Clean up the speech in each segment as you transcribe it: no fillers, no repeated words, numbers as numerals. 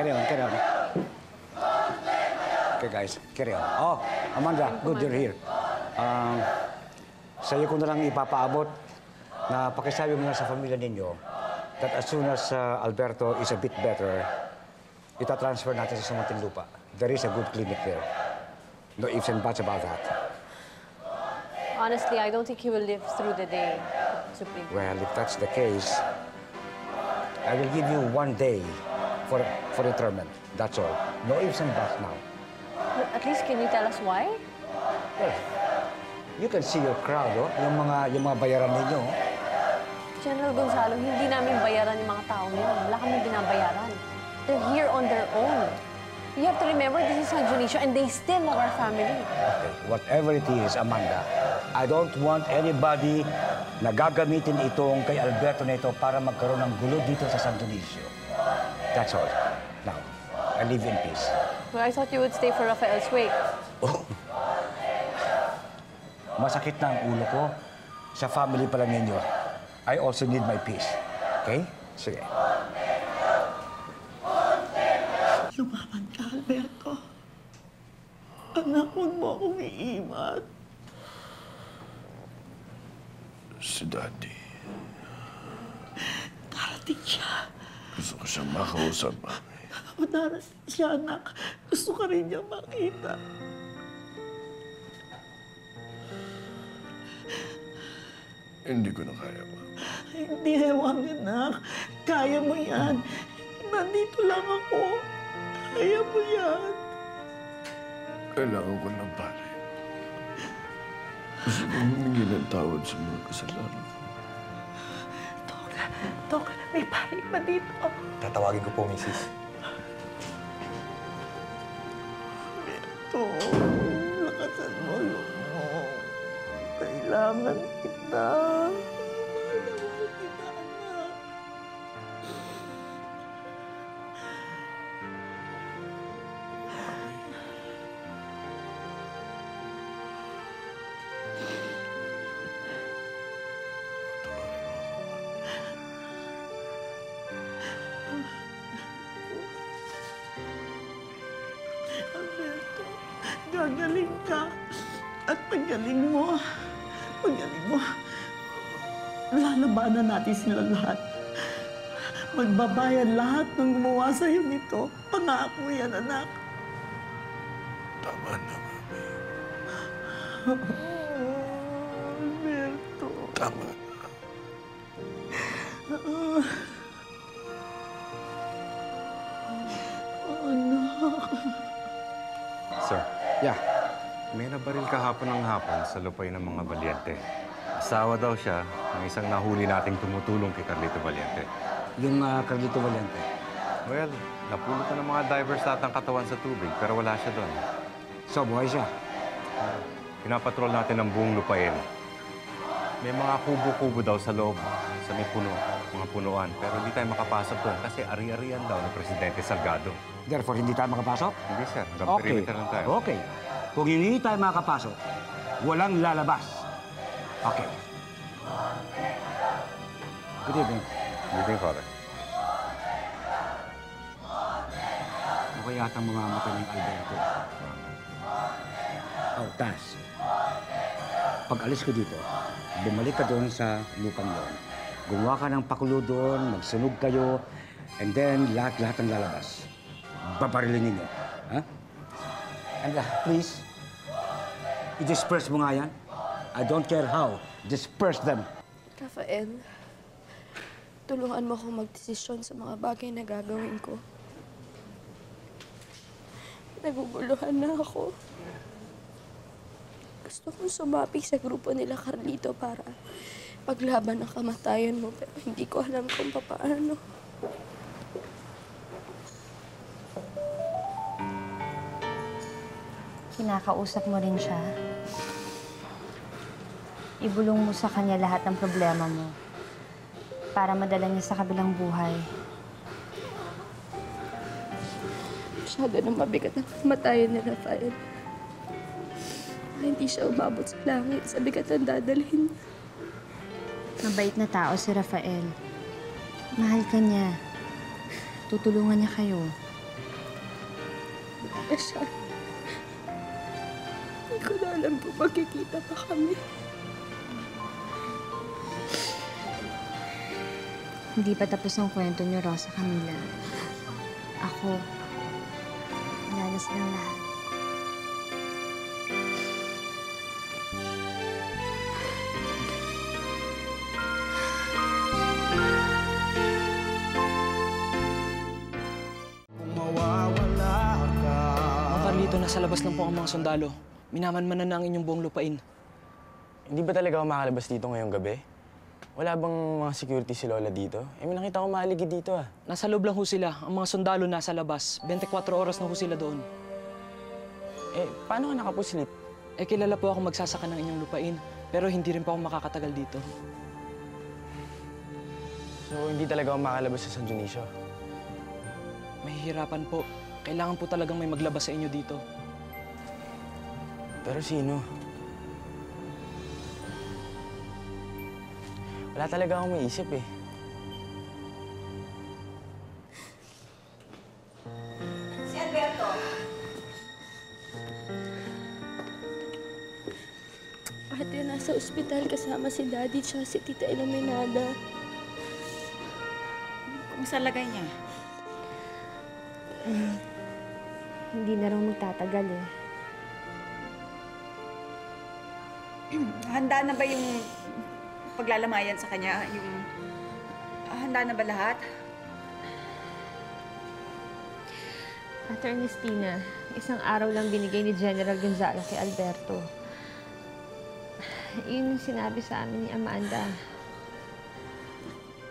carry on, carry on. Okay, guys, carry on. Oh, Amanda, good you're here. Sa'yo ko na lang ipapaabot na pakisabi mo na sa pamilya ninyo that as soon as Alberto is a bit better, itatransfer natin sa Muntinlupa. There is a good clinic there. No ifs and buts about that. Honestly, I don't think he will live through the day, Supreme. Well, if that's the case, I will give you 1 day for interment. That's all. No ifs and buts now. At least, can you tell us why? Well, you can see your crowd, oh? Yung mga bayaran ninyo. General Gonzalo, hindi namin bayaran yung mga tao yun. Wala kami binabayaran. They're here on their own. You have to remember, this is San Dionisio, and they still are our family. Okay, whatever it is, Amanda, I don't want anybody na gagamitin itong kay Alberto na ito para magkaroon ng gulo dito sa San Dionisio. That's all. Now, I live in peace. Well, I thought you would stay for Rafael's wake. Oh. Masakit na ang ulo ko sa family pala ninyo. I also need my peace. Okay? Sige. Lumaban ka, Alberto. Anak, huwag mo akong iiwan. Si Daddy. Darating siya. Gusto ko siyang makausap, Mami. Darating siya, anak. Gusto ka rin niyang makita. Hindi ko na kaya, Mami. Hindi, huwag, anak. Kaya mo yan. Nandito lang ako. Kaya mo yan. Kailangan ko ng pare. Gusto kong humingi ng tawad sa mga kasalanan ko. Tok, may pari pa dito. Tatawagin ko po, Mrs. Ito, lakasan mo, loob mo. Kailangan kita. Kailangan kita, anak. Alberto, gagaling ka. At paggaling mo, lalabanan natin sila lahat. Magbabayan lahat ng gumawa sa'yo nito. Pangako yan, anak. Tama na, Mami. Alberto. Tama na. Anak. Sir, Yeah. may nabaril kahapon ng hapon sa lupay ng mga Valiente. Asawa daw siya ng isang nahuli nating tumutulong kay Carlito Valiente. Yung Carlito Valente. Well, napulot na ng mga divers lahat ng katawan sa tubig, pero wala siya doon. So, buhay siya. Pinapatrol natin ang buong lupain. May mga kubo-kubo daw sa loob, sa may puno, mga punuan. Pero hindi tayo makapasok doon kasi ari-arian daw ng Presidente Salgado. Therefore, hindi tayo makapasok? Hindi, sir. Hanggang Okay. perimeter lang tayo. Okay. Kung hindi tayo makapasok, walang lalabas. Okay. Good evening. Good evening, Father. Mukha yatang mamamatay ng Alberto. Oh, Tas. Pag alis ko dito, bumalik ka doon sa lupang doon. Gumawa ka ng pakulo doon, magsunog kayo, and then lahat ang lalabas. Babarilin ninyo. Ha? And please, i-disperse mo nga yan. I don't care how. Disperse them. Rafael, tulungan mo akong magdesisyon sa mga bagay na gagawin ko. Naguguluhan na ako. Gusto kong sumapi sa grupo nila Carlito para paglaban ang kamatayan mo, pero hindi ko alam kung paano. Kinakausap mo rin siya. Ibulong mo sa kanya lahat ng problema mo para madala niya sa kabilang buhay. Masyado nang mabigat ang kamatayan ni Rafael. Hindi siya umabot sa langit sa bigat ang dadalhin niya. Mabait na tao si Rafael. Mahal ka niya. Tutulungan niya kayo. na siya. Hindi ko na alam po magkikita pa kami. Hindi pa tapos ang kwento niyo, Rosa Camila. Ako, lalas ng lahat. Carlito, nasa labas lang po ang mga sundalo. Minamanmanan na ang inyong buong lupain. Hindi ba talaga ako makalabas dito ngayong gabi? Wala bang mga security si Lola dito? May nakita ko mahaligi dito ah. Nasa loob lang ho sila. Ang mga sundalo nasa labas. 24 oras na ho sila doon. Paano ka nakapuslip? Kilala po ako magsasaka ng inyong lupain. Pero hindi rin po ako makakatagal dito. So, hindi talaga ako makalabas sa San Dionisio? Mahihirapan po. Kailangan po talagang may maglabas sa inyo dito. Pero sino? Wala talaga akong maisip eh. Si Alberto. Ate, nasa ospital kasama si Daddy at si Tita Iluminada. Kumusta lagay niya? Hindi na raw magtatagal eh. Handa na ba yung paglalamayan sa kanya? Handa na ba lahat? Ate Ernestina, isang araw lang binigay ni General Gonzalo kay Alberto. Yun yung sinabi sa amin ni Amanda.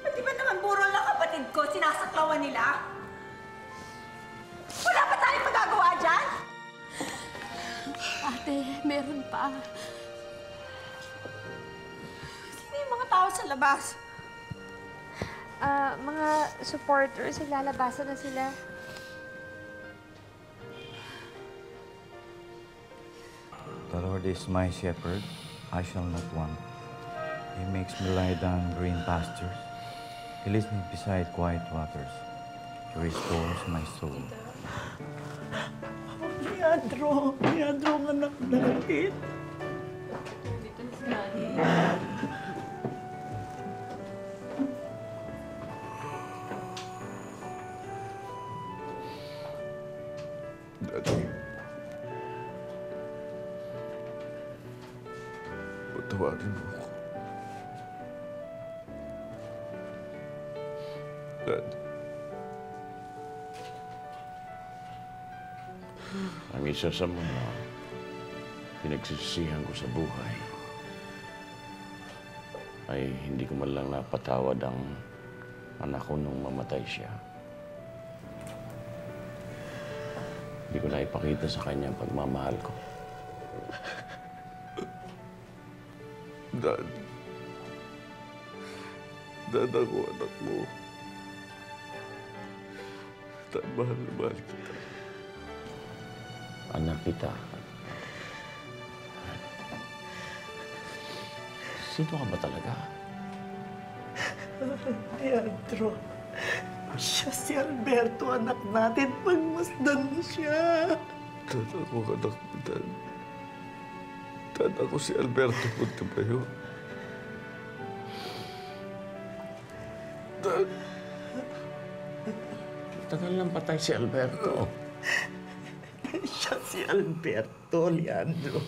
Di ba naman burol na kapatid ko, sinasaklawan nila? Wala pa tayong magagawa dyan? Ate, meron pa. Sino yung mga tao sa labas? Mga supporters, naglalabasan na sila. The Lord is my shepherd, I shall not want. He makes me lie down in green pastures. He leads me beside quiet waters. He restores my soul. Leandro ang anak natin. Daddy. Patawarin mo ako. Dad. Ang isa sa mga pinagsisisihan ko sa buhay ay hindi ko man lang napatawad ang anak ko nung mamatay siya. Hindi ko na ipakita sa kanya ang pagmamahal ko. Dad. Dad, ako anak mo. Dad, mahal na mahal kita. Anak kita. Sino ka ba talaga? Leandro, siya si Alberto, anak natin. Pagmasdan mo siya. Dad, ako anak mo, Dad. Dad, ako si Alberto Puntabayo. Dad. Tagal nang patay si Alberto. Siya si Alberto, Leandro.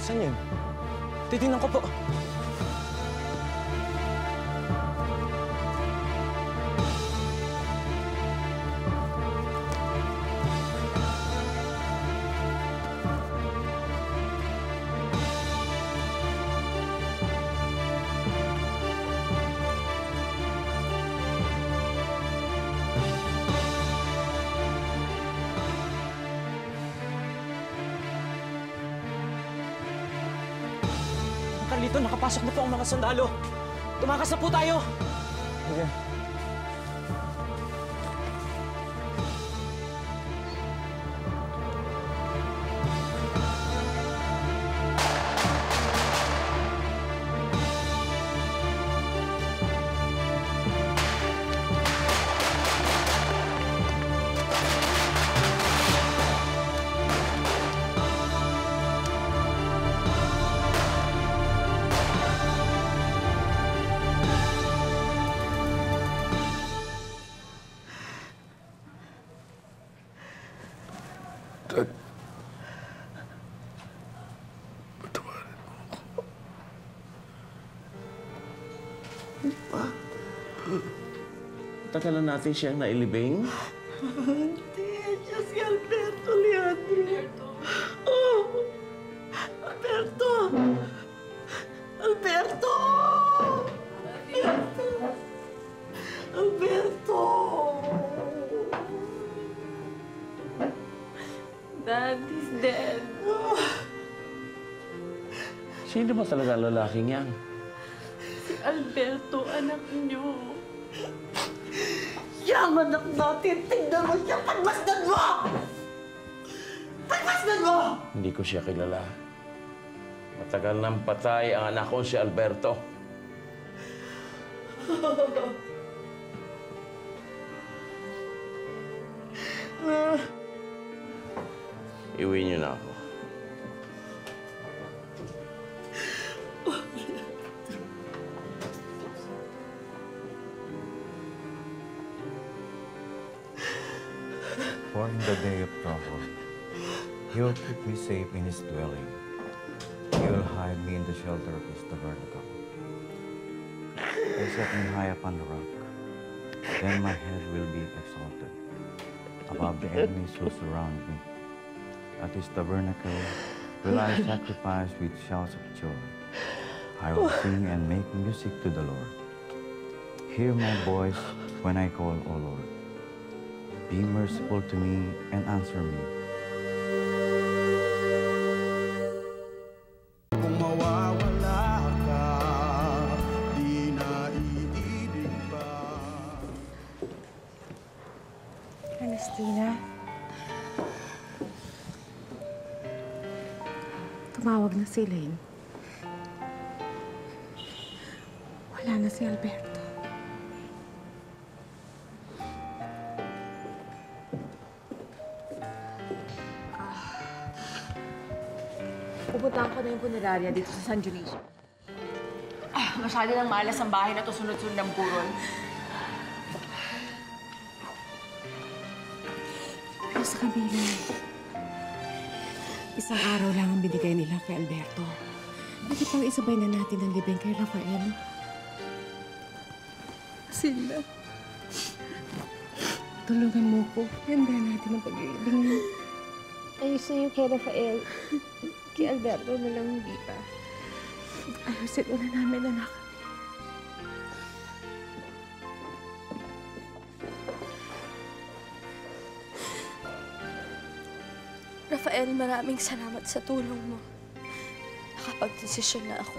Saan yun? Titignan ko po. Carlito, nakapasok na po ang mga sundalo. Tumakas na po tayo. Sige. Tagal na natin siyang nailibing. Hindi, siya si Alberto Leandro. Oh! Alberto! Alberto! Alberto! Alberto! Dad is dead. Sino ba talaga ang lalaking yan? Si Alberto, anak niyo. Yang anak natin, tignan mo siya! Pagmasdan mo! Pagmasdan mo! Hindi ko siya kilala. Matagal nang patay ang anak ko si Alberto. Iwi niyo na ako. For in the day of trouble, he will keep me safe in his dwelling. He will hide me in the shelter of his tabernacle. He set me high upon the rock. Then my head will be exalted above the enemies who surround me. At his tabernacle will I sacrifice with shouts of joy. I will sing and make music to the Lord. Hear my voice when I call, O Lord. Be merciful to me and answer me. Kung mawawala ka, di na iibig pa. Ernestina, tumawag na si Elaine. Wala na si Alberto. Pupuntahan ko na yung punerarya dito sa San Dionisio. Masyado nang malas ang bahay na to, sunod-sunod ng buron. Pero sa kabila, isang araw lang ang binigay nila kay Alberto. Bakit pang isabay na natin ang libing kay Rafael? Sila. Tulungan mo ko. Handa natin ang pag-iibig. Ayos na yung kay Rafael. Kay Alberto na lang hindi pa. Ayusin una namin, anak. Rafael, maraming salamat sa tulong mo. Nakapag-desisyon na ako.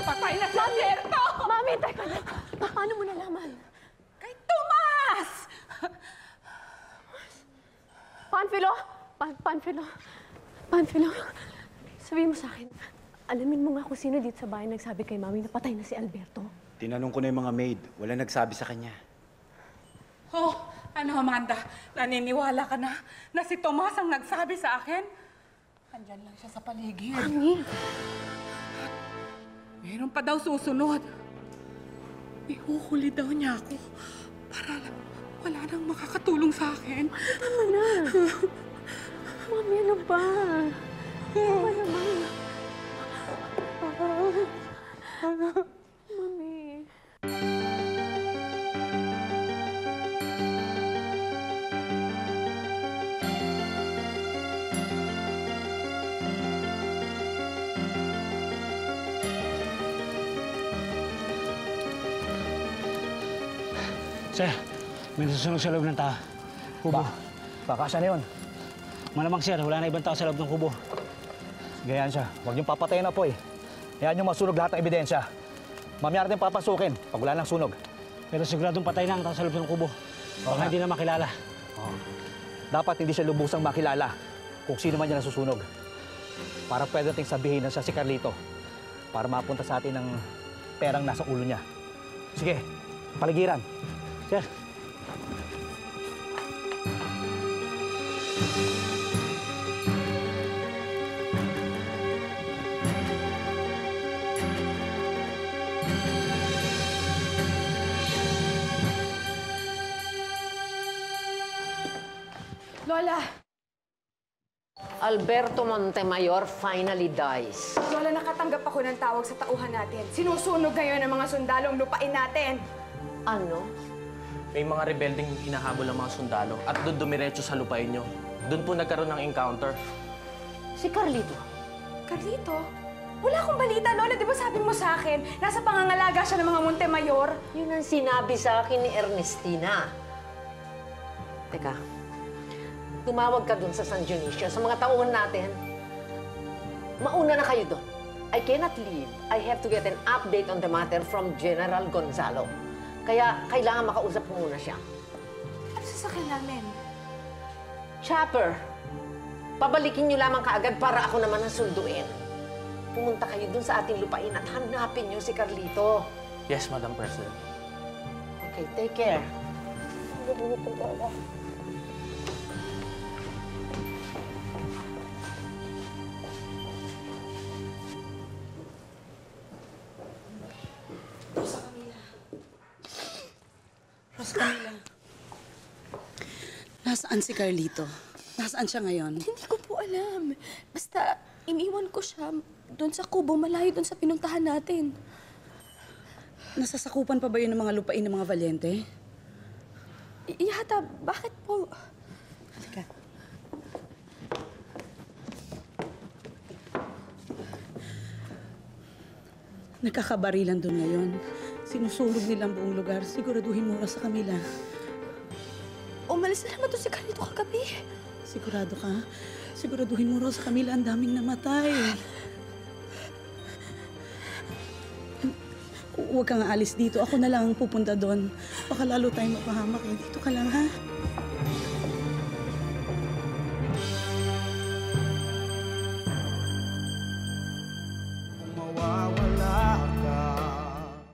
Patay na si Alberto! Mami, teka na. Paano mo nalaman? Kay Tomas! Panfilo! Panfilo, sabihin mo sa akin, alamin mo nga kung sino dito sa bahay nagsabi kay Mami na patay na si Alberto. Tinanong ko na yung mga maid. Wala nagsabi sa kanya. Oh, ano Amanda? Naniniwala ka na si Tomas ang nagsabi sa akin? Andyan lang siya sa paligid. Mami! Meron pa daw susunod. Ihuhuli daw niya ako para wala nang makakatulong sa akin. Tama na. Mami, ano ba? Ano ba naman? Mami. Sir, may nasusunog sa loob ng kubo. Baka siya na yun. Malamang sir, wala na ibang tao sa loob ng kubo. Gayaan siya. Huwag niyong papatayin na po eh. Hayaan niyong masunog lahat ng ebidensya. Mamaya natin papasukin pag wala nang sunog. Pero siguradong patay na ang tao sa loob ng kubo. Baka hindi na makilala. Dapat hindi siya lubusang makilala kung sino man niya nasusunog. para pwede nating sabihin na siya si Carlito para mapunta sa atin ng perang nasa ulo niya. Sige, paligiran. Sir. Lola! Alberto Montemayor finally dies. Lola, nakatanggap ako ng tawag sa tauhan natin. Sinusunog ngayon ng mga sundalong lupain natin. Ano? May mga rebelding hinahabol ang mga sundalo at doon dumiretso sa lupain nyo. Doon po nagkaroon ng encounter. Si Carlito. Carlito? Wala akong balita, Lola. Di ba sabi mo sa akin, nasa pangangalaga siya ng mga Montemayor? Yun ang sinabi sa akin ni Ernestina. Teka, tumawag ka dun sa San Dionisio, sa mga tauhan natin. Mauna na kayo doon. I cannot leave. I have to get an update on the matter from General Gonzalo. Kaya kailangan makausap ko muna siya. Ano sasakyan namin? Chopper, pabalikin niyo lamang kaagad para ako naman ang sunduin. Pumunta kayo dun sa ating lupain at hanapin niyo si Carlito. Yes, Madam President. Okay, take care. Rosa Camila. Nasaan si Carlito? Nasaan siya ngayon? Hindi ko po alam. Basta iniwan ko siya doon sa kubo, malayo doon sa pinuntahan natin. Nasasakupan pa ba yun ng mga lupain ng mga Valiente? Yata, bakit po? Halika. Nagkakabarilan doon ngayon. Sinusunog nilang buong lugar. Siguraduhin mo sa Camila. Umalis na naman to si Carlito kagabi. Sigurado ka? Siguraduhin mo sa Camila, ang daming namatay. Huwag kang aalis dito. Ako na lang ang pupunta doon. Baka lalo tayong mapahamak eh. Dito ka lang, ha?